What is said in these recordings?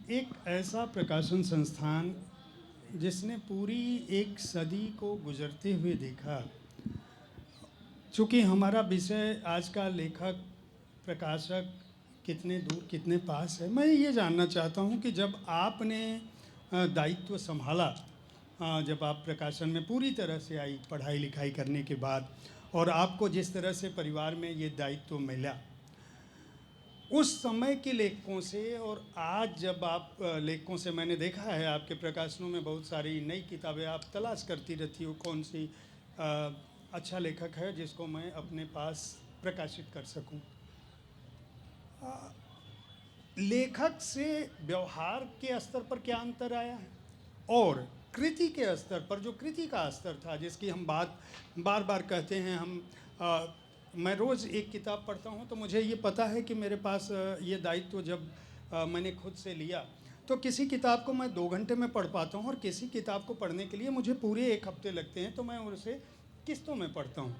एक ऐसा प्रकाशन संस्थान जिसने पूरी एक सदी को गुजरते हुए देखा। चूँकि हमारा विषय आज का लेखक प्रकाशक कितने दूर कितने पास है, मैं ये जानना चाहता हूँ कि जब आपने दायित्व संभाला, जब आप प्रकाशन में पूरी तरह से आई पढ़ाई लिखाई करने के बाद, और आपको जिस तरह से परिवार में ये दायित्व मिला, उस समय के लेखकों से और आज जब आप लेखकों से, मैंने देखा है आपके प्रकाशनों में बहुत सारी नई किताबें आप तलाश करती रहती हो, कौन सी अच्छा लेखक है जिसको मैं अपने पास प्रकाशित कर सकूं। लेखक से व्यवहार के स्तर पर क्या अंतर आया है, और कृति के स्तर पर, जो कृति का स्तर था जिसकी हम बात बार बार कहते हैं, मैं रोज़ एक किताब पढ़ता हूँ तो मुझे ये पता है कि मेरे पास ये दायित्व जब मैंने खुद से लिया तो किसी किताब को मैं 2 घंटे में पढ़ पाता हूँ, और किसी किताब को पढ़ने के लिए मुझे पूरे 1 हफ्ते लगते हैं, तो मैं उसे किस्तों में पढ़ता हूँ।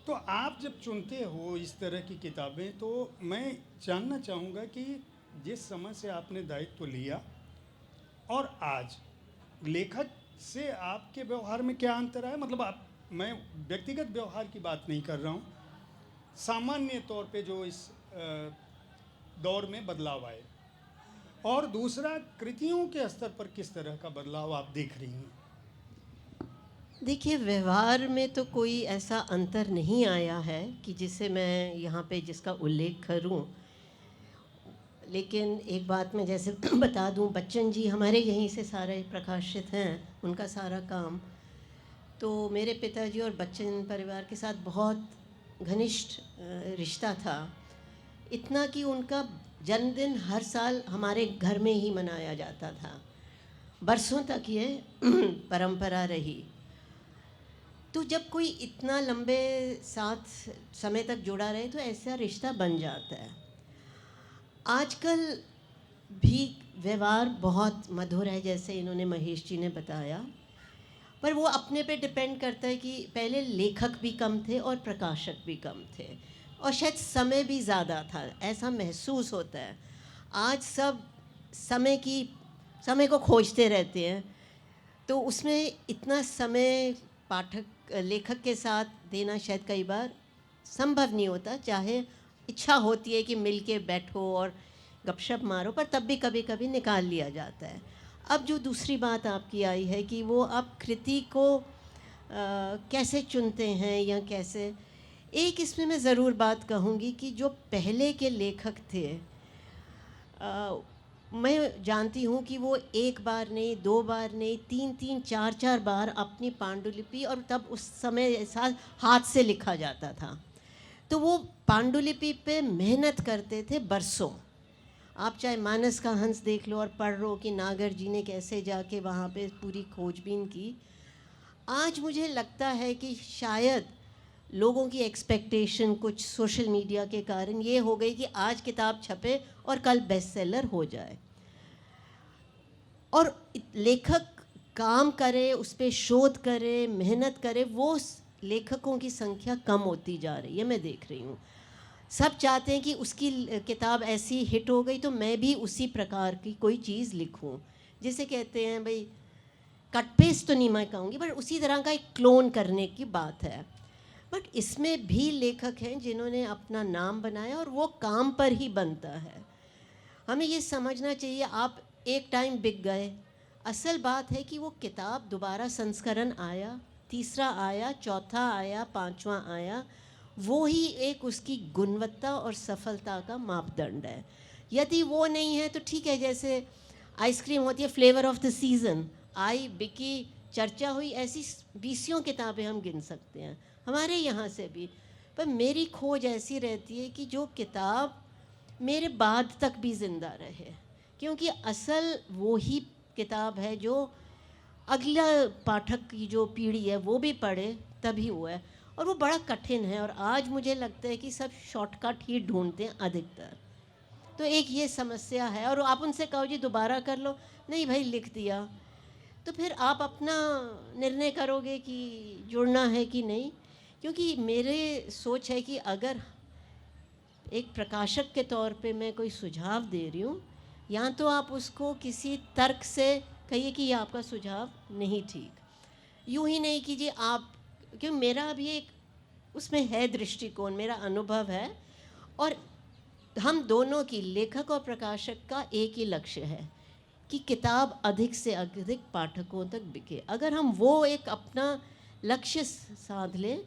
तो आप जब चुनते हो इस तरह की किताबें, तो मैं जानना चाहूँगा कि जिस समय से आपने दायित्व लिया और आज लेखक से आपके व्यवहार में क्या अंतर आया। मतलब मैं व्यक्तिगत व्यवहार की बात नहीं कर रहा हूँ, सामान्य तौर पे जो इस दौर में बदलाव आए, और दूसरा कृतियों के स्तर पर किस तरह का बदलाव आप देख रही हैं। देखिए, व्यवहार में तो कोई ऐसा अंतर नहीं आया है कि जिसे मैं यहाँ पे जिसका उल्लेख करूँ। लेकिन एक बात मैं जैसे बता दूँ, बच्चन जी हमारे यहीं से सारे प्रकाशित हैं, उनका सारा काम। तो मेरे पिताजी और बच्चन परिवार के साथ बहुत घनिष्ठ रिश्ता था, इतना कि उनका जन्मदिन हर साल हमारे घर में ही मनाया जाता था। बरसों तक ये परंपरा रही। तो जब कोई इतना लंबे साथ समय तक जुड़ा रहे तो ऐसा रिश्ता बन जाता है। आजकल भी व्यवहार बहुत मधुर है, जैसे इन्होंने महेश जी ने बताया, पर वो अपने पे डिपेंड करता है कि पहले लेखक भी कम थे और प्रकाशक भी कम थे, और शायद समय भी ज़्यादा था, ऐसा महसूस होता है। आज सब समय को खोजते रहते हैं, तो उसमें इतना समय लेखक के साथ देना शायद कई बार संभव नहीं होता, चाहे इच्छा होती है कि मिल के बैठो और गपशप मारो, पर तब भी कभी कभी निकाल लिया जाता है। अब जो दूसरी बात आपकी आई है कि वो आप कृति को कैसे चुनते हैं या कैसे, एक इसमें मैं ज़रूर बात कहूँगी कि जो पहले के लेखक थे, मैं जानती हूँ कि वो 1 बार नहीं, 2 बार नहीं, 3-3, 4-4 बार अपनी पांडुलिपि, और तब उस समय ऐसा हाथ से लिखा जाता था, तो वो पांडुलिपि पे मेहनत करते थे बरसों। आप चाहे मानस का हंस देख लो और पढ़ लो कि नागर जी ने कैसे जाके वहाँ पे पूरी खोजबीन की। आज मुझे लगता है कि शायद लोगों की एक्सपेक्टेशन कुछ सोशल मीडिया के कारण ये हो गई कि आज किताब छपे और कल बेस्ट सेलर हो जाए, और लेखक काम करे, उस पर शोध करे, मेहनत करे, वो लेखकों की संख्या कम होती जा रही है, मैं देख रही हूँ। सब चाहते हैं कि उसकी किताब ऐसी हिट हो गई तो मैं भी उसी प्रकार की कोई चीज़ लिखूं, जिसे कहते हैं भाई कट पेस्ट तो नहीं मैं कहूँगी, पर उसी तरह का एक क्लोन करने की बात है। बट इसमें भी लेखक हैं जिन्होंने अपना नाम बनाया, और वो काम पर ही बनता है। हमें ये समझना चाहिए, आप एक टाइम बिक गए, असल बात है कि वो किताब दोबारा संस्करण आया, तीसरा आया, चौथा आया, 5वां आया, वो ही एक उसकी गुणवत्ता और सफलता का मापदंड है। यदि वो नहीं है तो ठीक है, जैसे आइसक्रीम होती है फ्लेवर ऑफ द सीज़न, आई, बिकी, चर्चा हुई, ऐसी 20 किताबें हम गिन सकते हैं हमारे यहाँ से भी। पर मेरी खोज ऐसी रहती है कि जो किताब मेरे बाद तक भी ज़िंदा रहे, क्योंकि असल वो ही किताब है जो अगला पाठक की जो पीढ़ी है वो भी पढ़े, तभी वो है। और वो बड़ा कठिन है, और आज मुझे लगता है कि सब शॉर्टकट ही ढूंढते हैं अधिकतर। तो एक ये समस्या है, और आप उनसे कहो जी दोबारा कर लो, नहीं भाई लिख दिया, तो फिर आप अपना निर्णय करोगे कि जुड़ना है कि नहीं। क्योंकि मेरे सोच है कि अगर एक प्रकाशक के तौर पे मैं कोई सुझाव दे रही हूँ, या तो आप उसको किसी तर्क से कहिए कि ये आपका सुझाव नहीं ठीक, यूं ही नहीं कीजिए आप, क्योंकि मेरा भी एक उसमें है दृष्टिकोण, मेरा अनुभव है, और हम दोनों की, लेखक और प्रकाशक का एक ही लक्ष्य है कि किताब अधिक से अधिक पाठकों तक बिके। अगर हम वो एक अपना लक्ष्य साध लें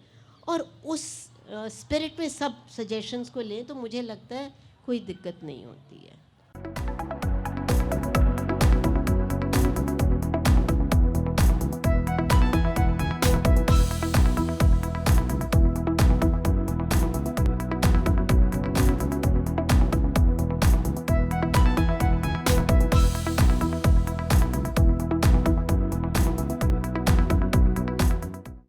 और उस स्पिरिट में सब सजेशंस को लें, तो मुझे लगता है कोई दिक्कत नहीं होती है।